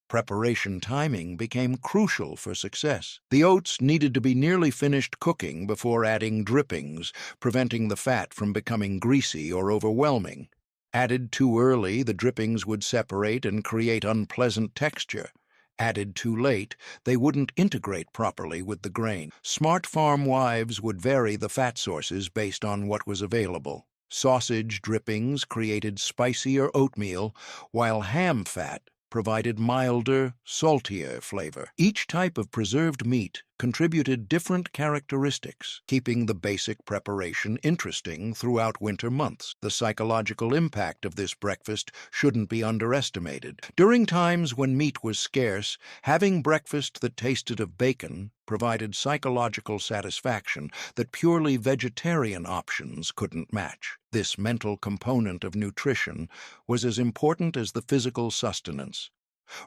A: Preparation timing became crucial for success. The oats needed to be nearly finished cooking before adding drippings, preventing the fat from becoming greasy or overwhelming. Added too early, the drippings would separate and create unpleasant texture. Added too late, they wouldn't integrate properly with the grain. Smart farm wives would vary the fat sources based on what was available. Sausage drippings created spicier oatmeal, while ham fat provided milder, saltier flavor. Each type of preserved meat contributed different characteristics, keeping the basic preparation interesting throughout winter months. The psychological impact of this breakfast shouldn't be underestimated. During times when meat was scarce, having breakfast that tasted of bacon provided psychological satisfaction that purely vegetarian options couldn't match. This mental component of nutrition was as important as the physical sustenance.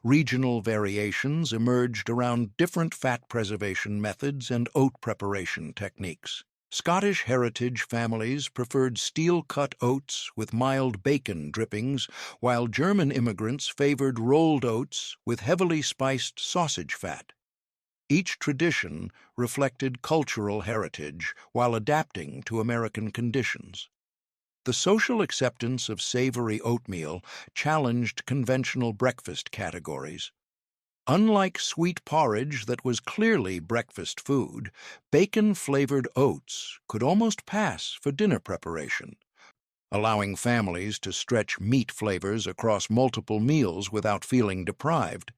A: Regional variations emerged around different fat preservation methods and oat preparation techniques. Scottish heritage families preferred steel-cut oats with mild bacon drippings, while German immigrants favored rolled oats with heavily spiced sausage fat. Each tradition reflected cultural heritage while adapting to American conditions. The social acceptance of savory oatmeal challenged conventional breakfast categories. Unlike sweet porridge that was clearly breakfast food, bacon-flavored oats could almost pass for dinner preparation, allowing families to stretch meat flavors across multiple meals without feeling deprived.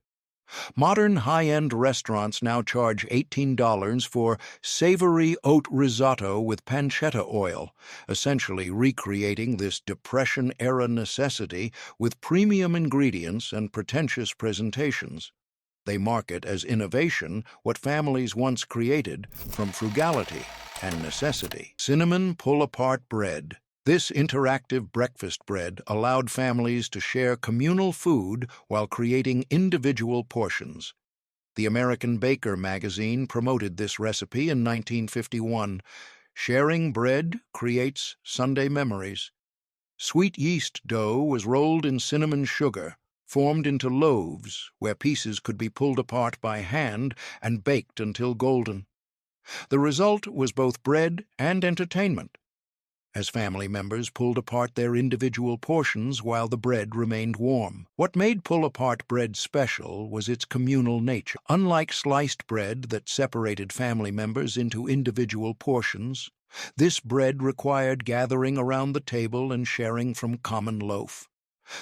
A: Modern high-end restaurants now charge $18 for savory oat risotto with pancetta oil, essentially recreating this Depression-era necessity with premium ingredients and pretentious presentations. They market as innovation what families once created from frugality and necessity. Cinnamon pull-apart bread. This interactive breakfast bread allowed families to share communal food while creating individual portions. The American Baker magazine promoted this recipe in 1951. Sharing bread creates Sunday memories. Sweet yeast dough was rolled in cinnamon sugar, formed into loaves where pieces could be pulled apart by hand and baked until golden. The result was both bread and entertainment, as family members pulled apart their individual portions while the bread remained warm. What made pull-apart bread special was its communal nature. Unlike sliced bread that separated family members into individual portions, this bread required gathering around the table and sharing from common loaf.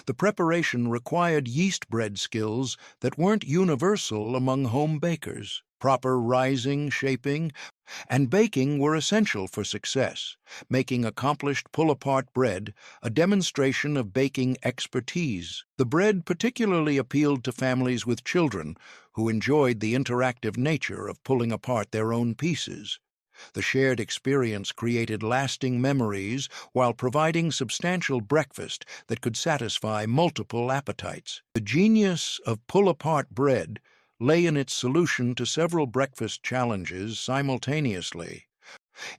A: The preparation required yeast bread skills that weren't universal among home bakers. Proper rising, shaping, and baking were essential for success, making accomplished pull-apart bread a demonstration of baking expertise. The bread particularly appealed to families with children who enjoyed the interactive nature of pulling apart their own pieces. The shared experience created lasting memories while providing substantial breakfast that could satisfy multiple appetites. The genius of pull-apart bread lay in its solution to several breakfast challenges simultaneously.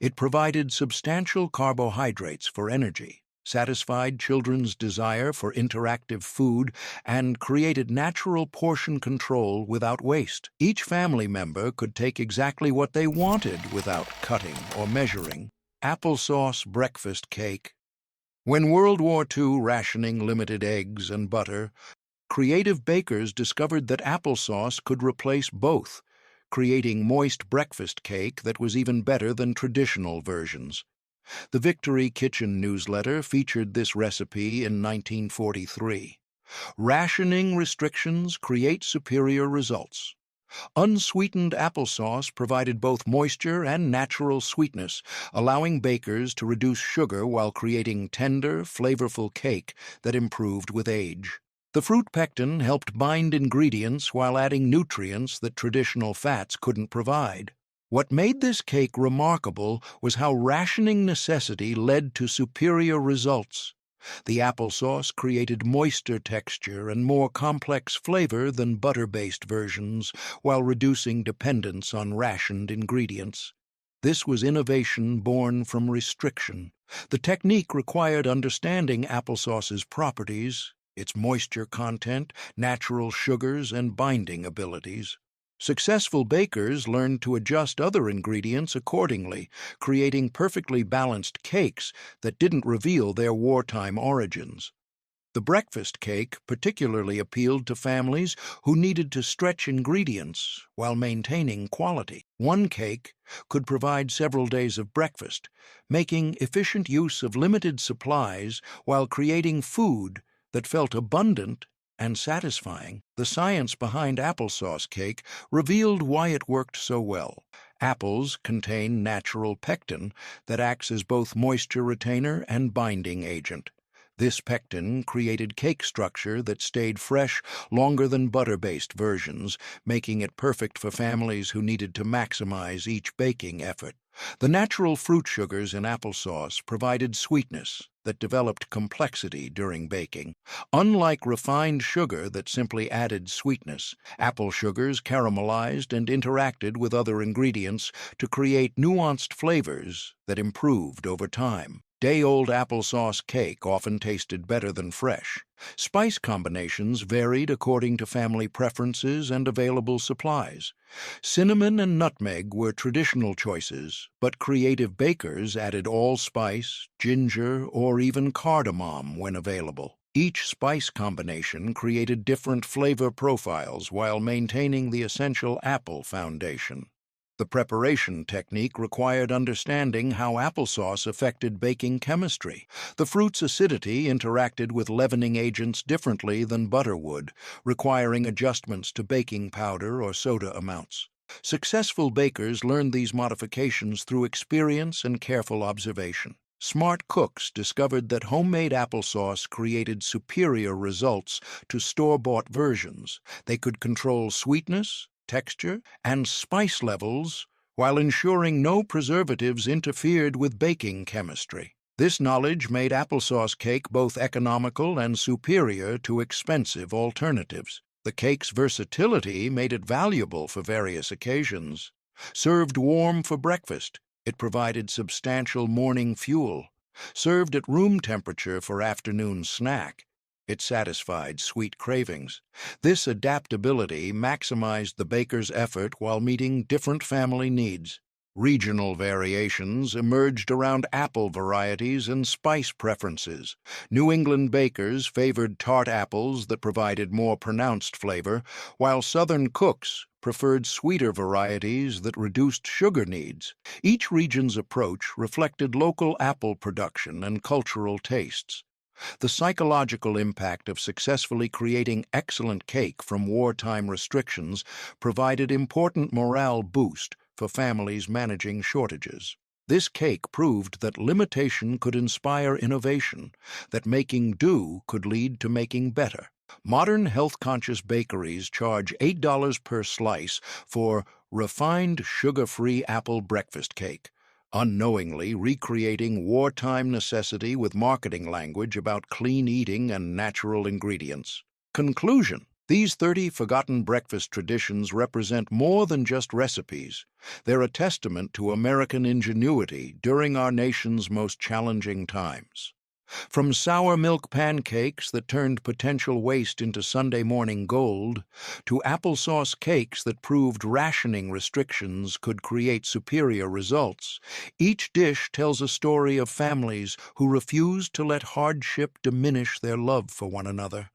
A: It provided substantial carbohydrates for energy, satisfied children's desire for interactive food, and created natural portion control without waste. Each family member could take exactly what they wanted without cutting or measuring. Applesauce breakfast cake. When World War II rationing limited eggs and butter, creative bakers discovered that applesauce could replace both, creating moist breakfast cake that was even better than traditional versions. The Victory Kitchen newsletter featured this recipe in 1943. Rationing restrictions create superior results. Unsweetened applesauce provided both moisture and natural sweetness, allowing bakers to reduce sugar while creating tender, flavorful cake that improved with age. The fruit pectin helped bind ingredients while adding nutrients that traditional fats couldn't provide. What made this cake remarkable was how rationing necessity led to superior results. The applesauce created moister texture and more complex flavor than butter-based versions, while reducing dependence on rationed ingredients. This was innovation born from restriction. The technique required understanding applesauce's properties, its moisture content, natural sugars, and binding abilities. Successful bakers learned to adjust other ingredients accordingly, creating perfectly balanced cakes that didn't reveal their wartime origins. The breakfast cake particularly appealed to families who needed to stretch ingredients while maintaining quality. One cake could provide several days of breakfast, making efficient use of limited supplies while creating food that felt abundant and satisfying. The science behind applesauce cake revealed why it worked so well. Apples contain natural pectin that acts as both moisture retainer and binding agent. This pectin created cake structure that stayed fresh longer than butter-based versions, making it perfect for families who needed to maximize each baking effort. The natural fruit sugars in applesauce provided sweetness that developed complexity during baking. Unlike refined sugar that simply added sweetness, apple sugars caramelized and interacted with other ingredients to create nuanced flavors that improved over time. Day-old applesauce cake often tasted better than fresh. Spice combinations varied according to family preferences and available supplies. Cinnamon and nutmeg were traditional choices, but creative bakers added allspice, ginger, or even cardamom when available. Each spice combination created different flavor profiles while maintaining the essential apple foundation. The preparation technique required understanding how applesauce affected baking chemistry. The fruit's acidity interacted with leavening agents differently than butter would, requiring adjustments to baking powder or soda amounts. Successful bakers learned these modifications through experience and careful observation. Smart cooks discovered that homemade applesauce created superior results to store-bought versions. They could control sweetness, texture, and spice levels while ensuring no preservatives interfered with baking chemistry. This knowledge made applesauce cake both economical and superior to expensive alternatives. The cake's versatility made it valuable for various occasions. Served warm for breakfast, it provided substantial morning fuel. Served at room temperature for afternoon snack, it satisfied sweet cravings. This adaptability maximized the baker's effort while meeting different family needs. Regional variations emerged around apple varieties and spice preferences. New England bakers favored tart apples that provided more pronounced flavor, while Southern cooks preferred sweeter varieties that reduced sugar needs. Each region's approach reflected local apple production and cultural tastes. The psychological impact of successfully creating excellent cake from wartime restrictions provided important morale boost for families managing shortages. This cake proved that limitation could inspire innovation, that making do could lead to making better. Modern health-conscious bakeries charge $8 per slice for refined sugar-free apple breakfast cake, unknowingly recreating wartime necessity with marketing language about clean eating and natural ingredients. Conclusion: these 30 forgotten breakfast traditions represent more than just recipes. They're a testament to American ingenuity during our nation's most challenging times. From sour milk pancakes that turned potential waste into Sunday morning gold, to applesauce cakes that proved rationing restrictions could create superior results, each dish tells a story of families who refused to let hardship diminish their love for one another.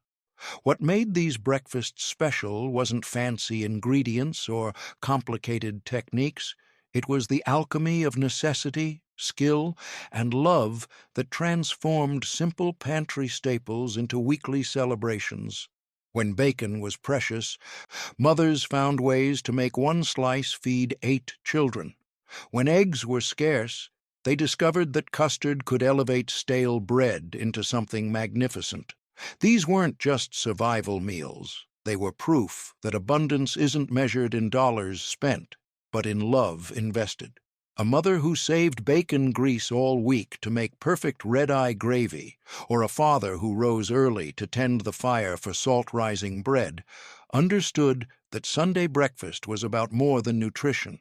A: What made these breakfasts special wasn't fancy ingredients or complicated techniques. It was the alchemy of necessity, skill, and love that transformed simple pantry staples into weekly celebrations. When bacon was precious, mothers found ways to make one slice feed 8 children. When eggs were scarce, they discovered that custard could elevate stale bread into something magnificent. These weren't just survival meals. They were proof that abundance isn't measured in dollars spent, but in love invested. A mother who saved bacon grease all week to make perfect red-eye gravy, or a father who rose early to tend the fire for salt-rising bread, understood that Sunday breakfast was about more than nutrition.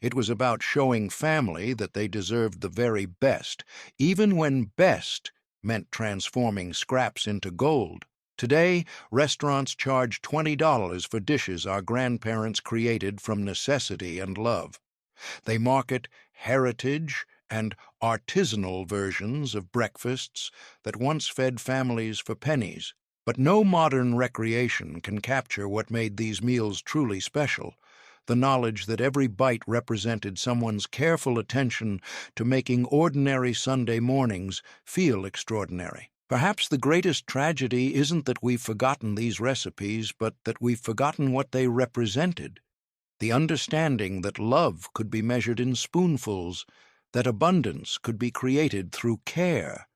A: It was about showing family that they deserved the very best, even when best meant transforming scraps into gold. Today, restaurants charge $20 for dishes our grandparents created from necessity and love. They market heritage and artisanal versions of breakfasts that once fed families for pennies. But no modern recreation can capture what made these meals truly special: the knowledge that every bite represented someone's careful attention to making ordinary Sunday mornings feel extraordinary. Perhaps the greatest tragedy isn't that we've forgotten these recipes, but that we've forgotten what they represented. The understanding that love could be measured in spoonfuls, that abundance could be created through care,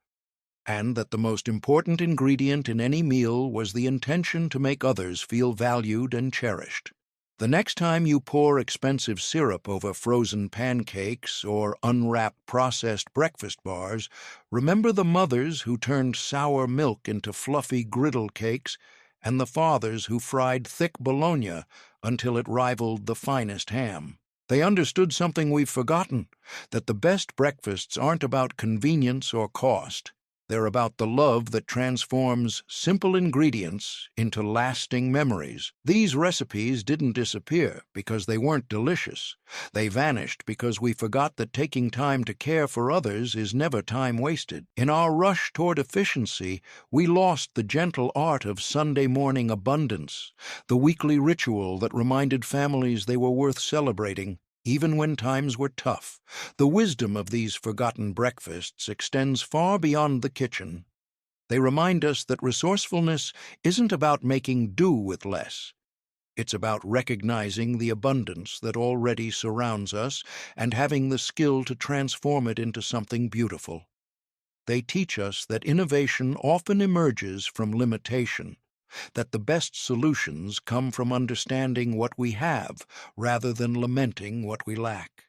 A: and that the most important ingredient in any meal was the intention to make others feel valued and cherished. The next time you pour expensive syrup over frozen pancakes or unwrap processed breakfast bars, remember the mothers who turned sour milk into fluffy griddle cakes and the fathers who fried thick Bologna until it rivaled the finest ham. They understood something we've forgotten: that the best breakfasts aren't about convenience or cost. They're about the love that transforms simple ingredients into lasting memories. These recipes didn't disappear because they weren't delicious. They vanished because we forgot that taking time to care for others is never time wasted. In our rush toward efficiency, we lost the gentle art of Sunday morning abundance, the weekly ritual that reminded families they were worth celebrating, even when times were tough. The wisdom of these forgotten breakfasts extends far beyond the kitchen. They remind us that resourcefulness isn't about making do with less. It's about recognizing the abundance that already surrounds us and having the skill to transform it into something beautiful. They teach us that innovation often emerges from limitation, that the best solutions come from understanding what we have rather than lamenting what we lack.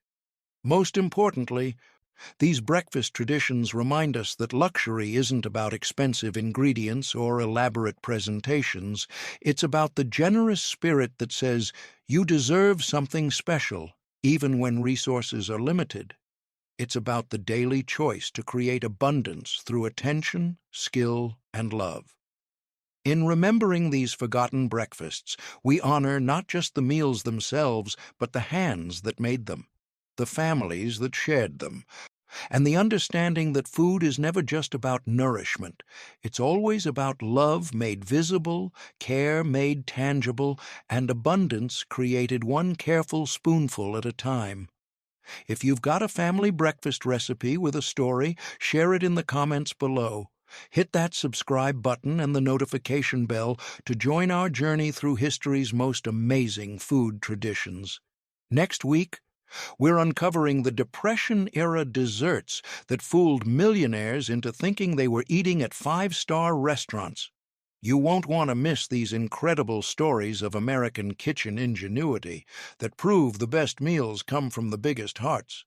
A: Most importantly, these breakfast traditions remind us that luxury isn't about expensive ingredients or elaborate presentations. It's about the generous spirit that says, you deserve something special, even when resources are limited. It's about the daily choice to create abundance through attention, skill, and love. In remembering these forgotten breakfasts, we honor not just the meals themselves, but the hands that made them. the families that shared them, and the understanding that food is never just about nourishment. It's always about love made visible, care made tangible, and abundance created one careful spoonful at a time. If you've got a family breakfast recipe with a story, share it in the comments below. Hit that subscribe button and the notification bell to join our journey through history's most amazing food traditions. Next week, we're uncovering the Depression-era desserts that fooled millionaires into thinking they were eating at five-star restaurants. You won't want to miss these incredible stories of American kitchen ingenuity that prove the best meals come from the biggest hearts.